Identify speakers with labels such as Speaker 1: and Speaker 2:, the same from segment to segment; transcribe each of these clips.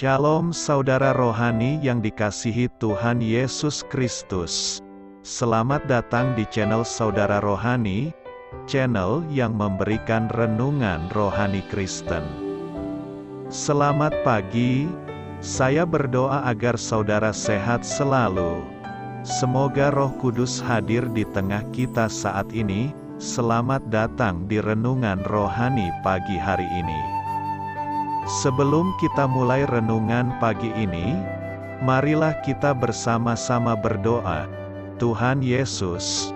Speaker 1: Shalom saudara rohani yang dikasihi Tuhan Yesus Kristus. Selamat datang di channel Saudara Rohani, channel yang memberikan renungan rohani Kristen. Selamat pagi, saya berdoa agar saudara sehat selalu. Semoga Roh Kudus hadir di tengah kita saat ini. Selamat datang di renungan rohani pagi hari ini. Sebelum kita mulai renungan pagi ini, marilah kita bersama-sama berdoa. Tuhan Yesus,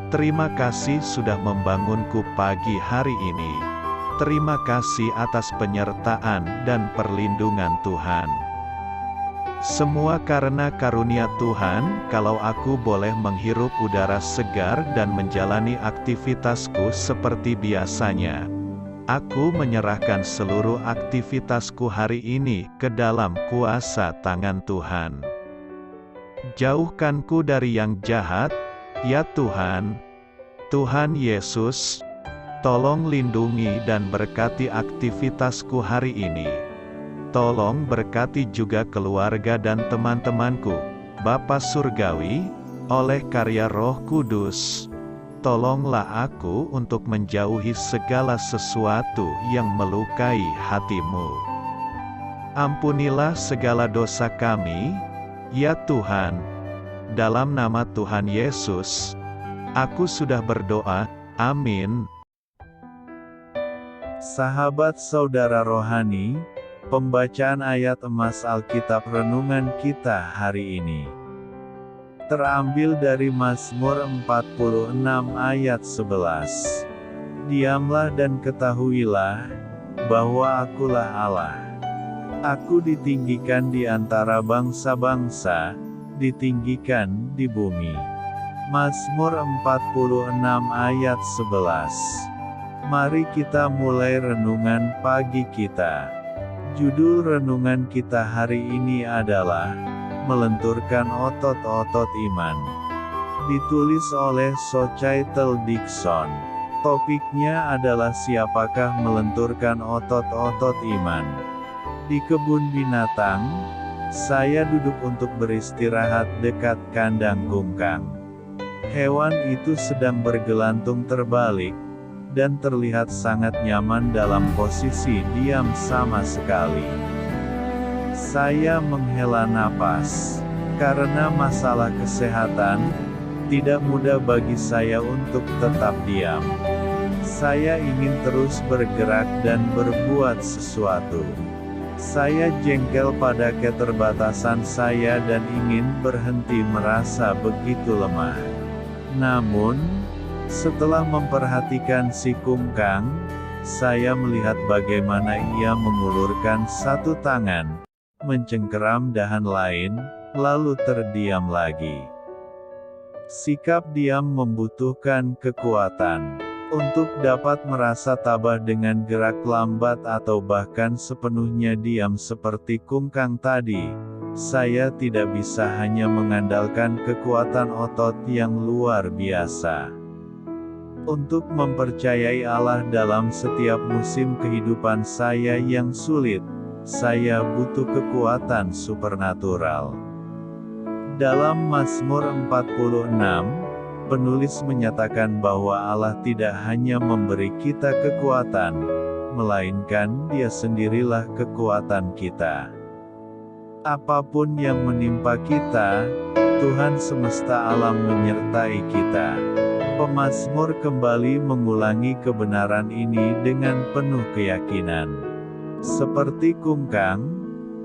Speaker 1: terima kasih sudah membangunku pagi hari ini. Terima kasih atas penyertaan dan perlindungan Tuhan. Semua karena karunia Tuhan, kalau aku boleh menghirup udara segar dan menjalani aktivitasku seperti biasanya. Aku menyerahkan seluruh aktivitasku hari ini ke dalam kuasa tangan Tuhan. Jauhkanku dari yang jahat, ya Tuhan. Tuhan Yesus, tolong lindungi dan berkati aktivitasku hari ini. Tolong berkati juga keluarga dan teman-temanku, Bapa Surgawi, oleh karya Roh Kudus. Tolonglah aku untuk menjauhi segala sesuatu yang melukai hati-Mu. Ampunilah segala dosa kami, ya Tuhan. Dalam nama Tuhan Yesus, aku sudah berdoa, amin.
Speaker 2: Sahabat saudara rohani, pembacaan ayat emas Alkitab renungan kita hari ini terambil dari Mazmur 46 ayat 11. Diamlah dan ketahuilah, bahwa akulah Allah. Aku ditinggikan di antara bangsa-bangsa, ditinggikan di bumi. Mazmur 46 ayat 11. Mari kita mulai renungan pagi kita. Judul renungan kita hari ini adalah melenturkan otot-otot iman. Ditulis oleh Sochaitel Dixon. Topiknya adalah siapakah melenturkan otot-otot iman. Di kebun binatang, saya duduk untuk beristirahat dekat kandang kungkang. Hewan itu sedang bergelantung terbalik, dan terlihat sangat nyaman dalam posisi diam sama sekali. Saya menghela napas. Karena masalah kesehatan, tidak mudah bagi saya untuk tetap diam. Saya ingin terus bergerak dan berbuat sesuatu. Saya jengkel pada keterbatasan saya dan ingin berhenti merasa begitu lemah. Namun, setelah memperhatikan si kungkang, saya melihat bagaimana ia mengulurkan satu tangan, mencengkeram dahan lain, lalu terdiam lagi. Sikap diam membutuhkan kekuatan. Untuk dapat merasa tabah dengan gerak lambat atau bahkan sepenuhnya diam seperti kungkang tadi, saya tidak bisa hanya mengandalkan kekuatan otot yang luar biasa. Untuk mempercayai Allah dalam setiap musim kehidupan saya yang sulit, saya butuh kekuatan supernatural. Dalam Mazmur 46, penulis menyatakan bahwa Allah tidak hanya memberi kita kekuatan, melainkan Dia sendirilah kekuatan kita. Apapun yang menimpa kita, Tuhan semesta alam menyertai kita. Pemazmur kembali mengulangi kebenaran ini dengan penuh keyakinan. Seperti kungkang,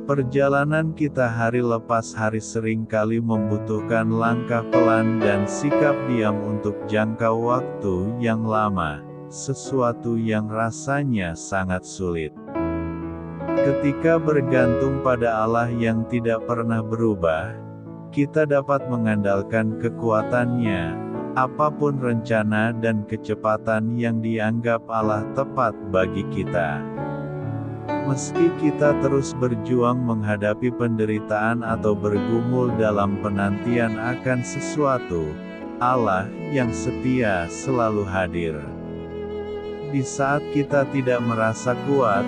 Speaker 2: perjalanan kita hari lepas hari seringkali membutuhkan langkah pelan dan sikap diam untuk jangka waktu yang lama, sesuatu yang rasanya sangat sulit. Ketika bergantung pada Allah yang tidak pernah berubah, kita dapat mengandalkan kekuatannya, apapun rencana dan kecepatan yang dianggap Allah tepat bagi kita. Meski kita terus berjuang menghadapi penderitaan atau bergumul dalam penantian akan sesuatu, Allah yang setia selalu hadir. Di saat kita tidak merasa kuat,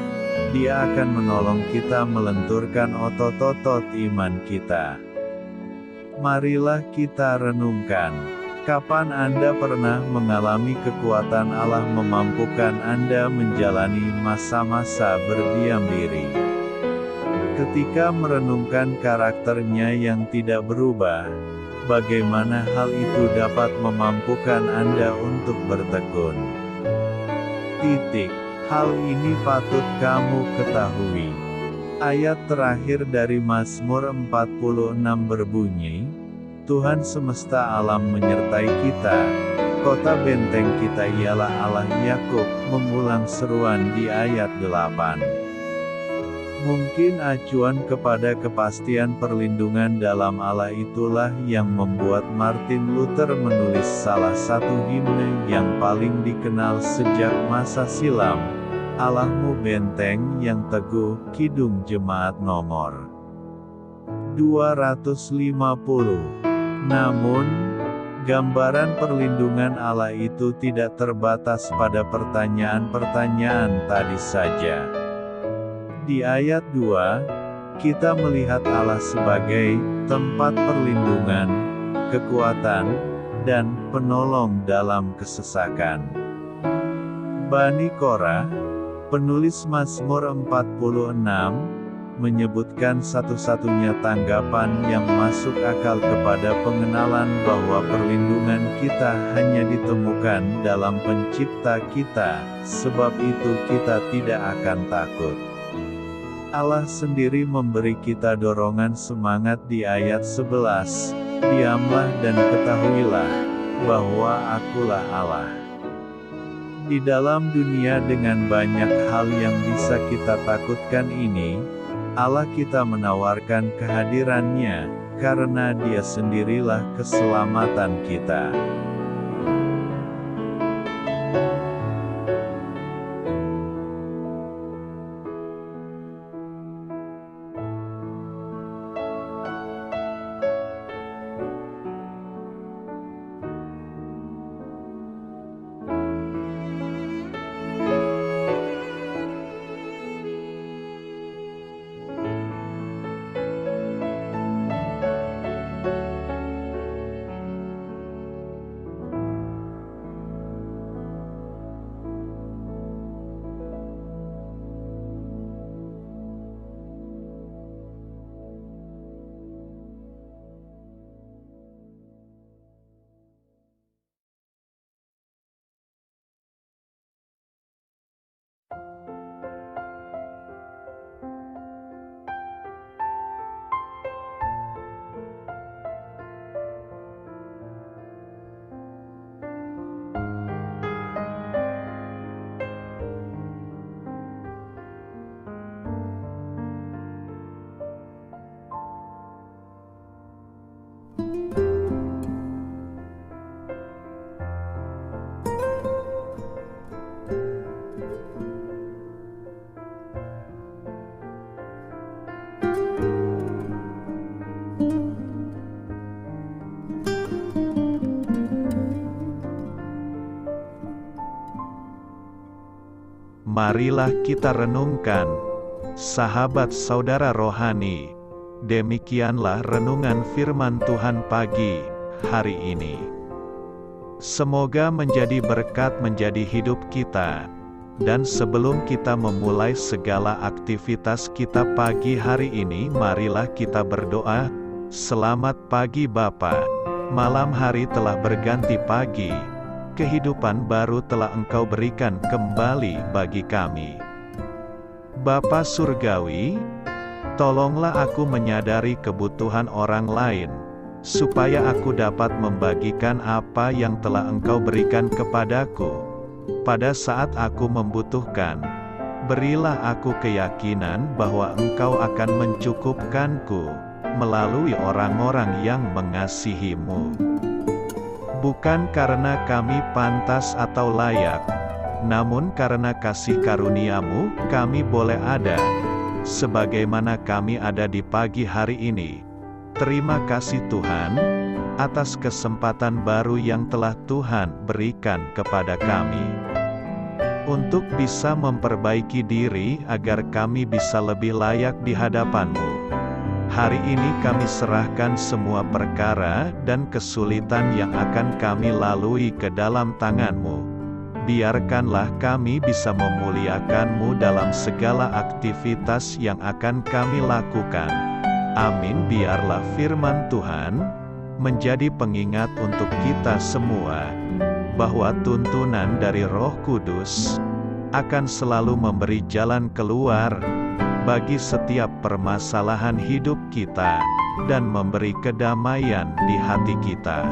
Speaker 2: Dia akan menolong kita melenturkan otot-otot iman kita. Marilah kita renungkan. Kapan Anda pernah mengalami kekuatan Allah memampukan Anda menjalani masa-masa berdiam diri? Ketika merenungkan karakternya yang tidak berubah, bagaimana hal itu dapat memampukan Anda untuk bertekun? Hal ini patut kamu ketahui. Ayat terakhir dari Mazmur 46 berbunyi, Tuhan semesta alam menyertai kita, kota benteng kita ialah Allah Yakub, mengulang seruan di ayat 8. Mungkin acuan kepada kepastian perlindungan dalam Allah itulah yang membuat Martin Luther menulis salah satu himne yang paling dikenal sejak masa silam, Allahmu benteng yang teguh, Kidung Jemaat nomor 250. Namun, gambaran perlindungan Allah itu tidak terbatas pada pertanyaan-pertanyaan tadi saja. Di ayat 2, kita melihat Allah sebagai tempat perlindungan, kekuatan, dan penolong dalam kesesakan. Bani Korah, penulis Mazmur 46, menyebutkan satu-satunya tanggapan yang masuk akal kepada pengenalan bahwa perlindungan kita hanya ditemukan dalam Pencipta kita, sebab itu kita tidak akan takut. Allah sendiri memberi kita dorongan semangat di ayat 11, diamlah dan ketahuilah, bahwa akulah Allah. Di dalam dunia dengan banyak hal yang bisa kita takutkan ini, Allah kita menawarkan kehadirannya, karena Dia sendirilah keselamatan kita.
Speaker 1: Marilah kita renungkan, sahabat saudara rohani. Demikianlah renungan firman Tuhan pagi hari ini. Semoga menjadi berkat menjadi hidup kita. Dan sebelum kita memulai segala aktivitas kita pagi hari ini, marilah kita berdoa. Selamat pagi Bapa. Malam hari telah berganti pagi. Kehidupan baru telah Engkau berikan kembali bagi kami. Bapa Surgawi, tolonglah aku menyadari kebutuhan orang lain, supaya aku dapat membagikan apa yang telah Engkau berikan kepadaku. Pada saat aku membutuhkan, berilah aku keyakinan bahwa Engkau akan mencukupkanku, melalui orang-orang yang mengasihi-Mu. Bukan karena kami pantas atau layak, namun karena kasih karunia-Mu, kami boleh ada, sebagaimana kami ada di pagi hari ini. Terima kasih Tuhan, atas kesempatan baru yang telah Tuhan berikan kepada kami. untuk bisa memperbaiki diri agar kami bisa lebih layak di hadapan-Mu. Hari ini kami serahkan semua perkara dan kesulitan yang akan kami lalui ke dalam tangan-Mu. Biarkanlah kami bisa memuliakan-Mu dalam segala aktivitas yang akan kami lakukan. Amin. Biarlah firman Tuhan menjadi pengingat untuk kita semua, bahwa tuntunan dari Roh Kudus akan selalu memberi jalan keluar bagi setiap permasalahan hidup kita, dan memberi kedamaian di hati kita.